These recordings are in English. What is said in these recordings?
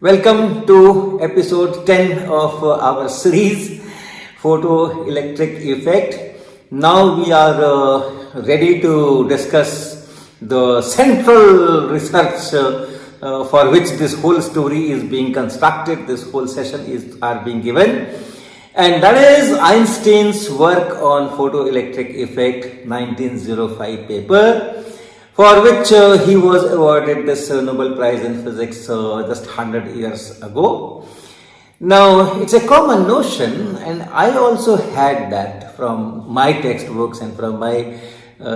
Welcome to episode 10 of our series Photoelectric Effect. Now we are ready to discuss the central research for which this whole story is being constructed, this whole session are being given, and that is Einstein's work on photoelectric effect 1905 paper, for which he was awarded this Nobel Prize in Physics just 100 years ago. Now, it's a common notion, and I also had that from my textbooks and from my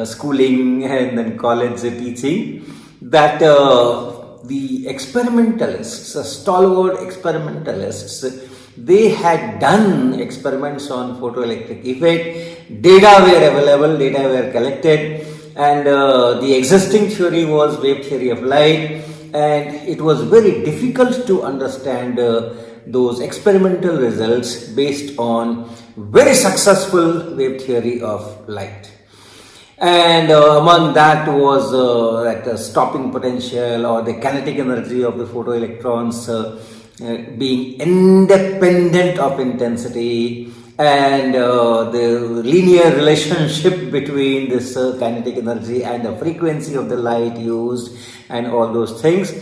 schooling and then college teaching, that the experimentalists, stalwart experimentalists, they had done experiments on photoelectric effect, data were available, data were collected, and the existing theory was wave theory of light, and it was very difficult to understand those experimental results based on very successful wave theory of light. And among that was like the stopping potential or the kinetic energy of the photoelectrons being independent of intensity, and the linear relationship between this kinetic energy and the frequency of the light used, and all those things.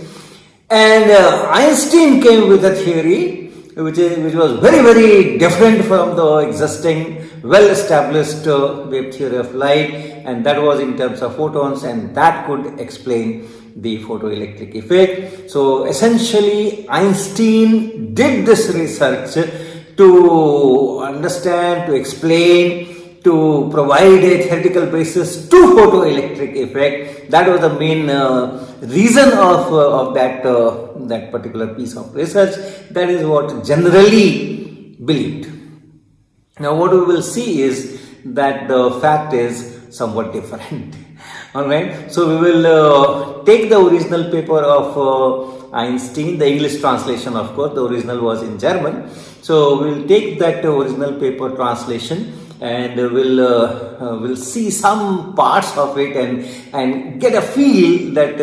And Einstein came with a theory which was very, very different from the existing well-established wave theory of light, and that was in terms of photons, and that could explain the photoelectric effect. So essentially, Einstein did this research to understand, to explain, to provide a theoretical basis to photoelectric effect. That was the main reason of that particular piece of research. That is what generally believed. Now what we will see is that the fact is somewhat different. Alright, so we will take the original paper of Einstein, the English translation, of course, the original was in German. So we will take that original paper translation, and we'll see some parts of it and get a feel that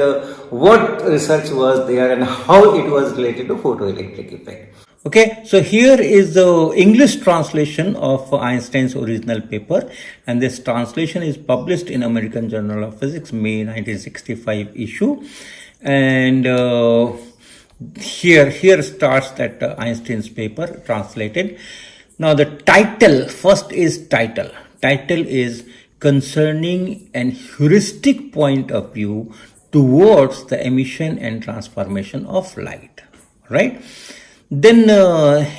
what research was there and how it was related to photoelectric effect. Okay, so here is the English translation of Einstein's original paper, and this translation is published in American Journal of Physics, May 1965 issue. And here starts that Einstein's paper translated. Now the title, first is title. Title is concerning an heuristic point of view towards the emission and transformation of light, right? Then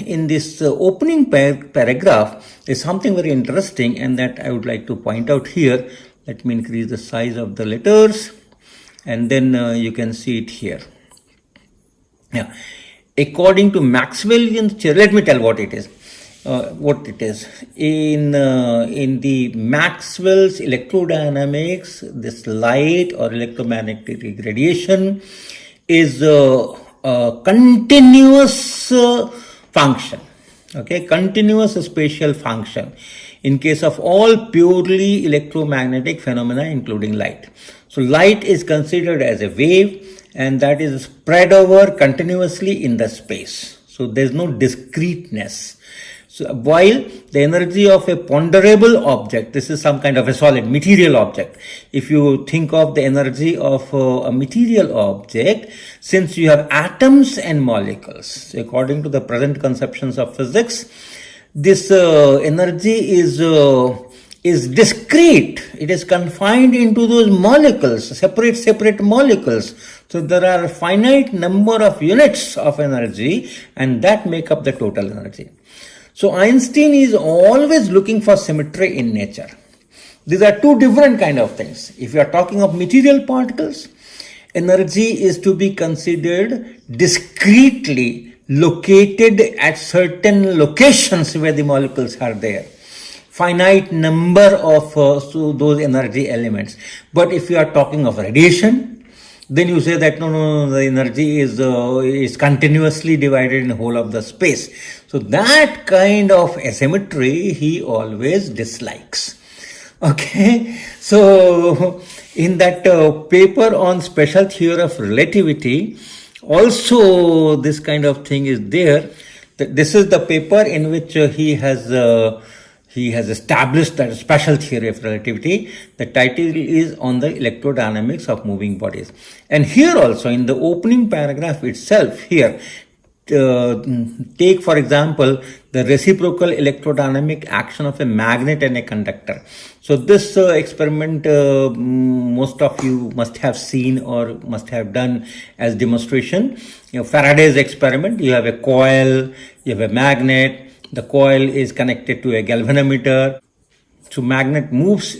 in this opening paragraph, there's something very interesting, and that I would like to point out here. Let me increase the size of the letters, and then you can see it here. Yeah, according to Maxwellian theory, let me tell what it is. In the Maxwell's electrodynamics, this light or electromagnetic radiation is a continuous function, okay, continuous spatial function in case of all purely electromagnetic phenomena, including light. So light is considered as a wave, and that is spread over continuously in the space. So there is no discreteness. So while the energy of a ponderable object, this is some kind of a solid material object. If you think of the energy of a material object, since you have atoms and molecules, according to the present conceptions of physics, this energy is discrete. It is confined into those molecules, separate molecules. So there are a finite number of units of energy, and that make up the total energy. So Einstein is always looking for symmetry in nature. These are two different kind of things. If you are talking of material particles, energy is to be considered discretely located at certain locations where the molecules are there. Finite number of those energy elements. But if you are talking of radiation, then you say that no, the energy is continuously divided in the whole of the space. So that kind of asymmetry he always dislikes. Okay, so in that paper on special theory of relativity, Also, this kind of thing is there. This is the paper in which he has established that special theory of relativity. The title is On the Electrodynamics of Moving Bodies. And here also, in the opening paragraph itself, here, take for example the reciprocal electrodynamic action of a magnet and a conductor. So this experiment most of you must have seen or must have done as demonstration. Faraday's experiment, you have a coil, you have a magnet, the coil is connected to a galvanometer. So magnet moves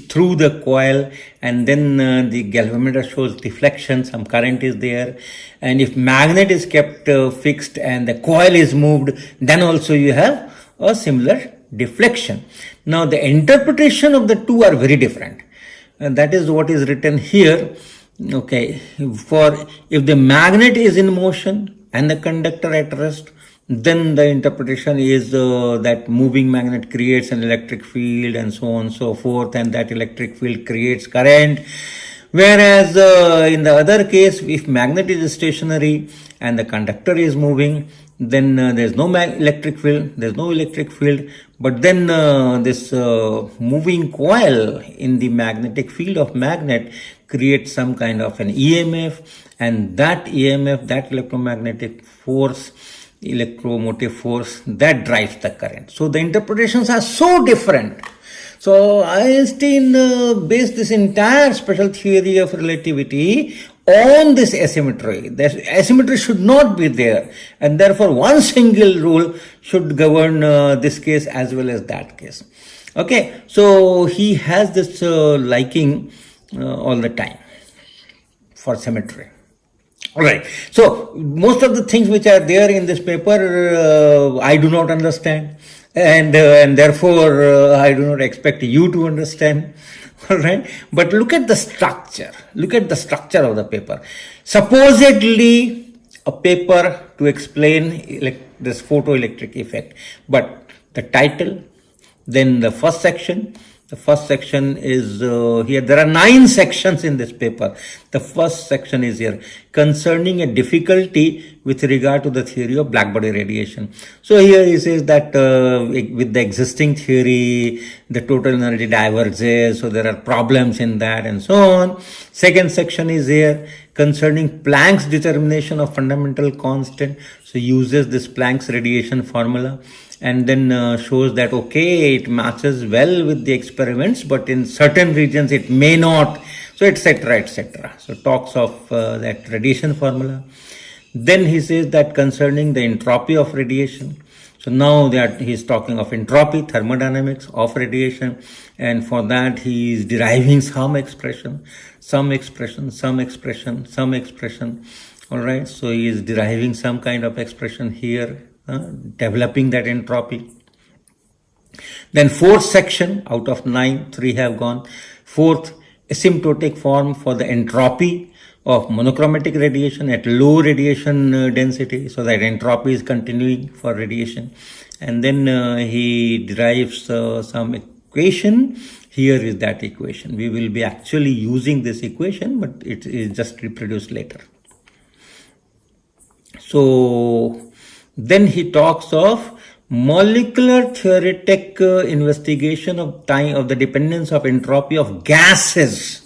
through the coil, and then the galvanometer shows deflection, some current is there. And if magnet is kept fixed and the coil is moved, then also you have a similar deflection. Now the interpretation of the two are very different. And that is what is written here. Okay, for if the magnet is in motion and the conductor at rest, then the interpretation is that moving magnet creates an electric field and so on and so forth, and that electric field creates current. Whereas in the other case, if magnet is stationary and the conductor is moving, then there's no electric field, but then this moving coil in the magnetic field of magnet creates some kind of an EMF, and that EMF, that electromagnetic force, electromotive force, that drives the current. So the interpretations are so different. So Einstein based this entire special theory of relativity on this asymmetry. The asymmetry should not be there, and therefore one single rule should govern this case as well as that case. Okay, so he has this liking all the time for symmetry. All right. So most of the things which are there in this paper, I do not understand, and therefore I do not expect you to understand. All right. But look at the structure. Look at the structure of the paper. Supposedly a paper to explain this photoelectric effect, but the title, then the first section. The first section is here. There are 9 sections in this paper. The first section is here, concerning a difficulty with regard to the theory of blackbody radiation. So here he says that with the existing theory, the total energy diverges, so there are problems in that and so on. Second section is here, concerning Planck's determination of fundamental constant. So uses this Planck's radiation formula, and then shows that okay, it matches well with the experiments, but in certain regions it may not, so etc., etc. So talks of that radiation formula. Then he says that concerning the entropy of radiation. So now that he's talking of entropy, thermodynamics of radiation, and for that he is deriving some expression. All right, so he is deriving some kind of expression here, developing that entropy. Then fourth section, out of 9, 3 have gone. Fourth, asymptotic form for the entropy of monochromatic radiation at low radiation density, so that entropy is continuing for radiation. And then he derives some equation. Here is that equation. We will be actually using this equation, but it is just reproduced later. So then he talks of molecular theoretic investigation of time of the dependence of entropy of gases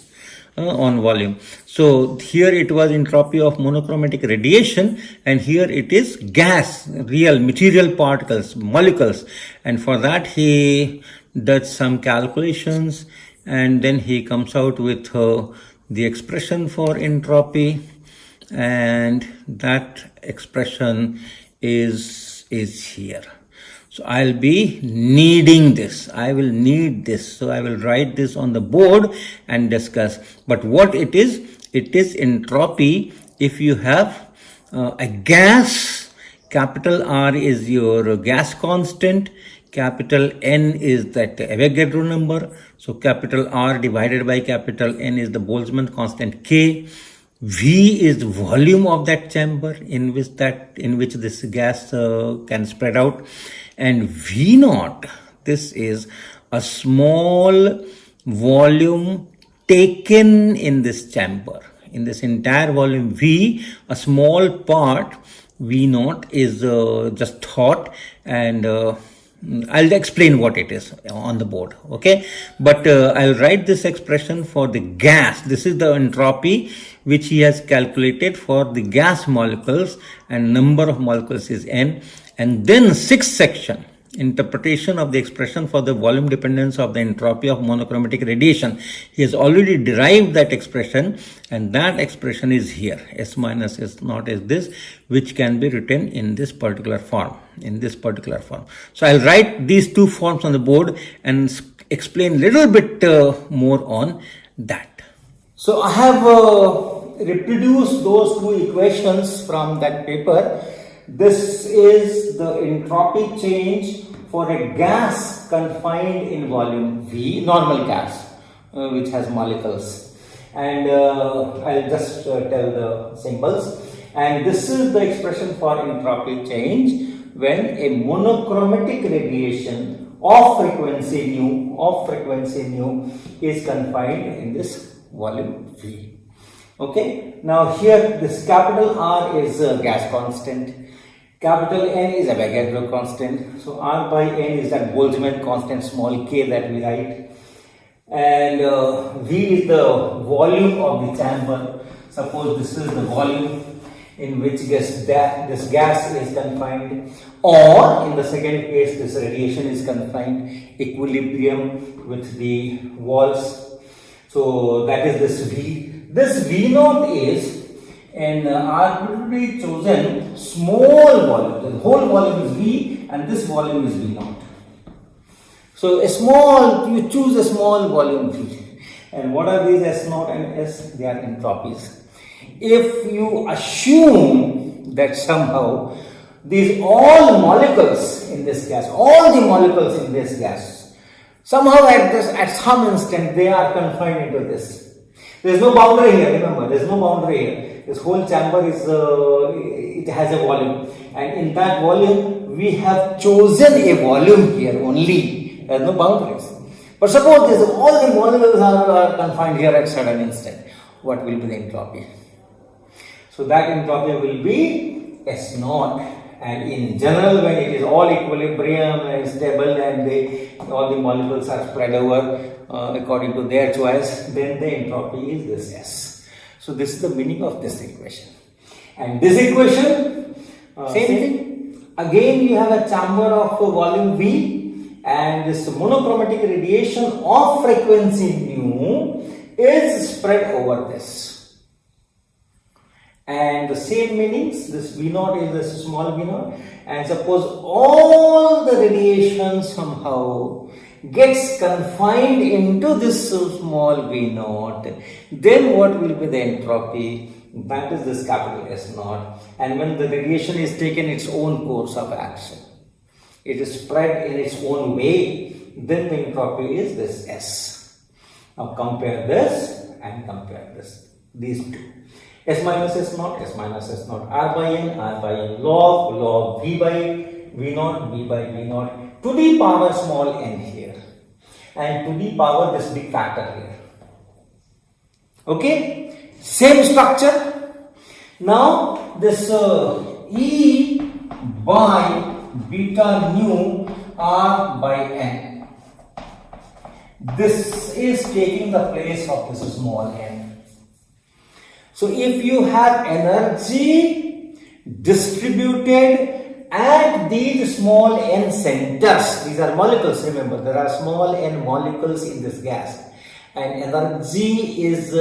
on volume. So here it was entropy of monochromatic radiation, and here it is gas, real material particles, molecules. And for that he does some calculations, and then he comes out with the expression for entropy, and that expression is here. So I'll be needing this. I will need this. So I will write this on the board and discuss. But what it is entropy if you have a gas. Capital R is your gas constant. Capital N is that Avogadro number. So capital R divided by capital N is the Boltzmann constant K. V is the volume of that chamber in which this gas can spread out, and V naught, this is a small volume taken in this chamber. in this entire volume V, a small part V naught is just thought, and I'll explain what it is on the board, okay? But I'll write this expression for the gas. This is the entropy which he has calculated for the gas molecules, and number of molecules is N. And then sixth section, interpretation of the expression for the volume dependence of the entropy of monochromatic radiation. He has already derived that expression, and that expression is here. S minus S naught is this, which can be written in this particular form, So I'll write these two forms on the board and explain a little bit more on that. So I have reproduced those two equations from that paper. This is the entropy change for a gas confined in volume V, normal gas, which has molecules. And I'll just tell the symbols. And this is the expression for entropy change when a monochromatic radiation of frequency nu is confined in this volume V. Okay. Now here this capital R is a gas constant. Capital N is Avogadro constant. So R by N is that Boltzmann constant, small k, that we write. And V is the volume of the chamber. Suppose this is the volume in which this gas is confined, or in the second case this radiation is confined, equilibrium with the walls. So that is this V. This V naught is an arbitrarily chosen small volume. The whole volume is V and this volume is V naught. So you choose a small volume V. And what are these S naught and S? They are entropies. If you assume that somehow these all molecules in this gas, somehow at some instant they are confined into this. There is no boundary here, remember, there is no boundary here. This whole chamber is, it has a volume, and in that volume we have chosen a volume here only. There are no boundaries. But suppose all the molecules are confined here at certain instant. What will be the entropy? So that entropy will be S naught. And in general, when it is all equilibrium and stable and all the molecules are spread over according to their choice, then the entropy is this S. So this is the meaning of this equation. And this equation, same thing. Again, you have a chamber of volume V, and this monochromatic radiation of frequency nu is spread over this. And the same meanings, this V naught is this small V naught, and suppose all the radiation somehow gets confined into this small V naught, then what will be the entropy? That is this capital S naught. And when the radiation is taken its own course of action, it is spread in its own way, then the entropy is this S. Now compare this and compare this, these two. S minus S naught, R by N, log V by V naught, V by V naught, to the power small n here, and to the power this big factor here. Okay, same structure. Now this E by beta nu R by N, this is taking the place of this small n. So if you have energy distributed at these small n centers, these are molecules, remember there are small n molecules in this gas, and energy is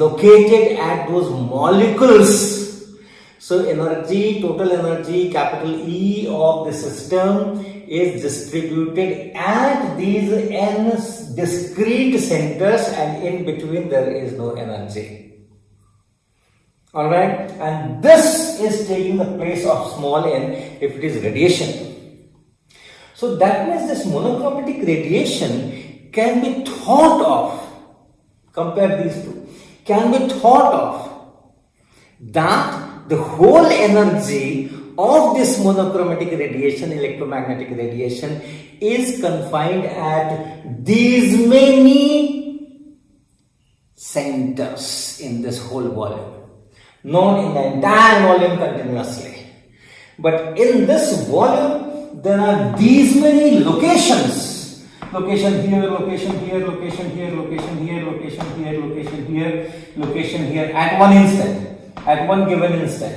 located at those molecules. So energy, total energy, capital E of the system is distributed at these n discrete centers, and in between there is no energy. Alright, and this is taking the place of small n if it is radiation. So that means this monochromatic radiation can be thought of, compare these two, can be thought of that the whole energy of this monochromatic radiation, electromagnetic radiation, is confined at these many centers in this whole volume, not in the entire volume continuously. But in this volume, there are these many locations. Location here, location here, location here, location here, location here, location here, location here at one instant, at one given instant.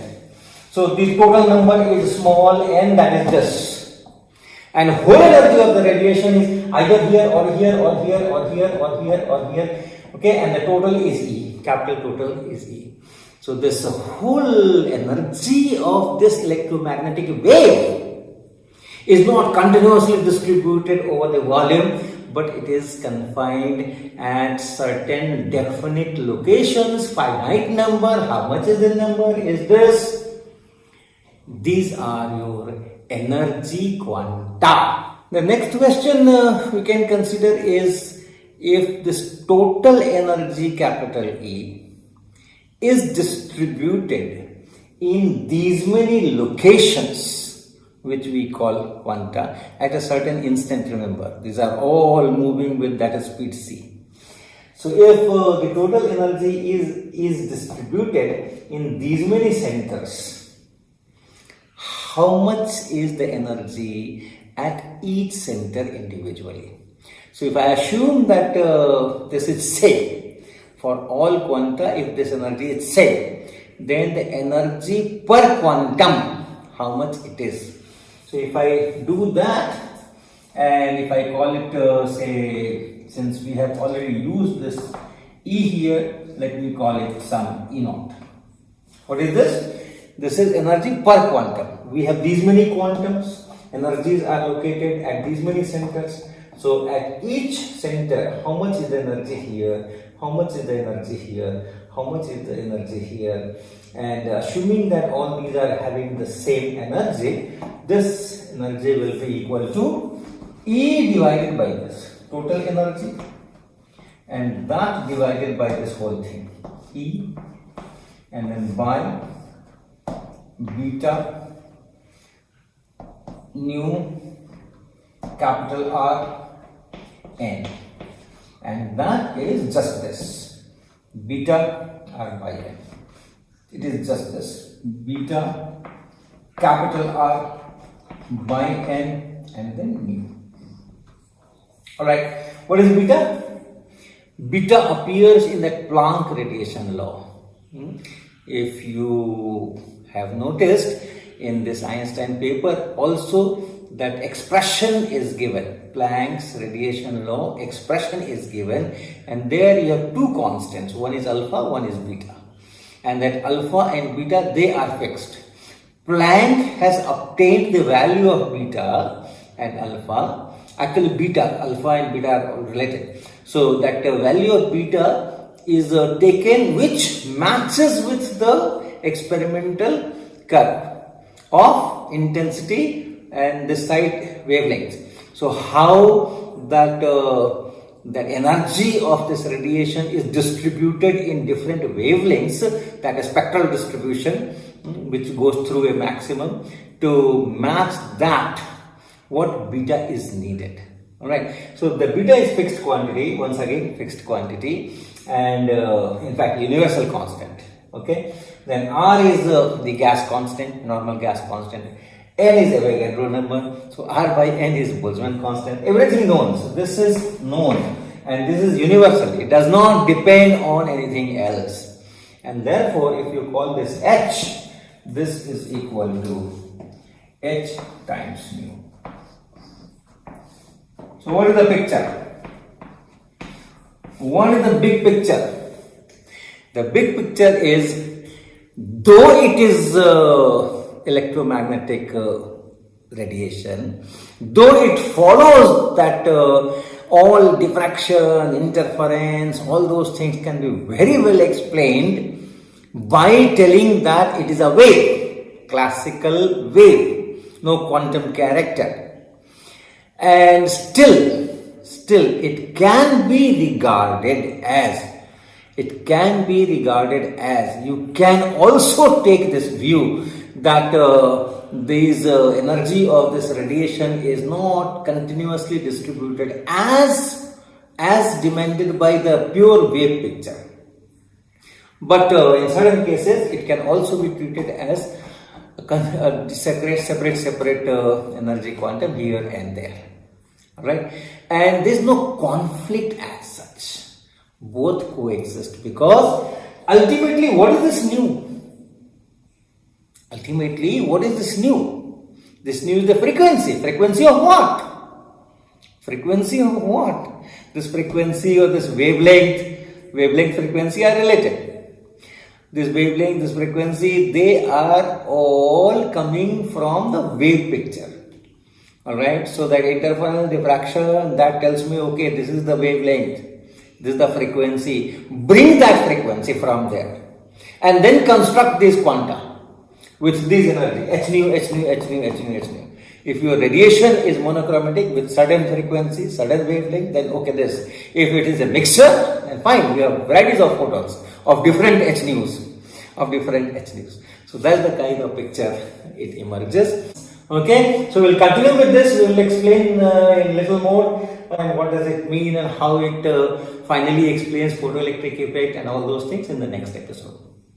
So the total number is small n, that is this. And whole energy of the radiation is either here or here or here or here or here or here. Okay, and the total is E, capital total is E. So this whole energy of this electromagnetic wave is not continuously distributed over the volume, but it is confined at certain definite locations, finite number. How much is the number? Is this? These are your energy quanta. The next question we can consider is, if this total energy capital E is distributed in these many locations, which we call quanta, at a certain instant, remember, these are all moving with that speed c. So if the total energy is distributed in these many centers, how much is the energy at each center individually? So if I assume that this is same for all quanta, if this energy is same, then the energy per quantum, how much it is. So if I do that, and if I call it, say, since we have already used this E here, let me call it some E naught. What is this? This is energy per quantum. We have these many quantums, energies are located at these many centers. So at each center, how much is the energy here? How much is the energy here? How much is the energy here? And assuming that all these are having the same energy, this energy will be equal to E divided by this total energy, and that divided by this whole thing, E, and then by beta nu capital R N, and that is just this, beta R by N. It is just this, beta capital R by N, and then mu. Alright, what is beta? Beta appears in the Planck radiation law. If you have noticed in this Einstein paper also, that expression is given, Planck's radiation law expression is given, and there you have two constants, one is alpha, one is beta, and that alpha and beta, they are fixed. Planck has obtained the value of beta and alpha. Actually beta, alpha and beta are related, so that the value of beta is taken which matches with the experimental curve of intensity and this side wavelength. So how that that energy of this radiation is distributed in different wavelengths, that is spectral distribution, which goes through a maximum, to match that what beta is needed. Alright, so the beta is fixed quantity, once again fixed quantity, and in fact universal constant. Okay, then R is the gas constant, normal gas constant. N is Avogadro number, so R by N is Boltzmann constant. Everything known. So this is known, and this is universal. It does not depend on anything else. And therefore, if you call this H, this is equal to H times mu. So what is the picture? What is the big picture? The big picture is, though it is electromagnetic radiation, though it follows that all diffraction, interference, all those things can be very well explained by telling that it is a wave, classical wave, no quantum character. And still it can be regarded as, you can also take this view that this energy of this radiation is not continuously distributed as demanded by the pure wave picture. But in certain cases, it can also be treated as a separate energy quantum here and there. Right? And there is no conflict as such. Both coexist, because ultimately, what is this new? Ultimately, what is this new? This new is the frequency. Frequency of what? Frequency of what? This frequency or this wavelength frequency are related. This wavelength, this frequency, they are all coming from the wave picture. Alright, so that interference, diffraction, that tells me, okay, this is the wavelength, this is the frequency. Bring that frequency from there and then construct these quanta with these energy, h nu, h nu, h nu, h nu, h nu. If your radiation is monochromatic with certain frequency, certain wavelength, then okay, this. If it is a mixture, then fine, we have varieties of photons of different h nus, So that's the kind of picture it emerges. Okay, so we'll continue with this. We will explain in little more what does it mean and how it finally explains photoelectric effect and all those things in the next episode.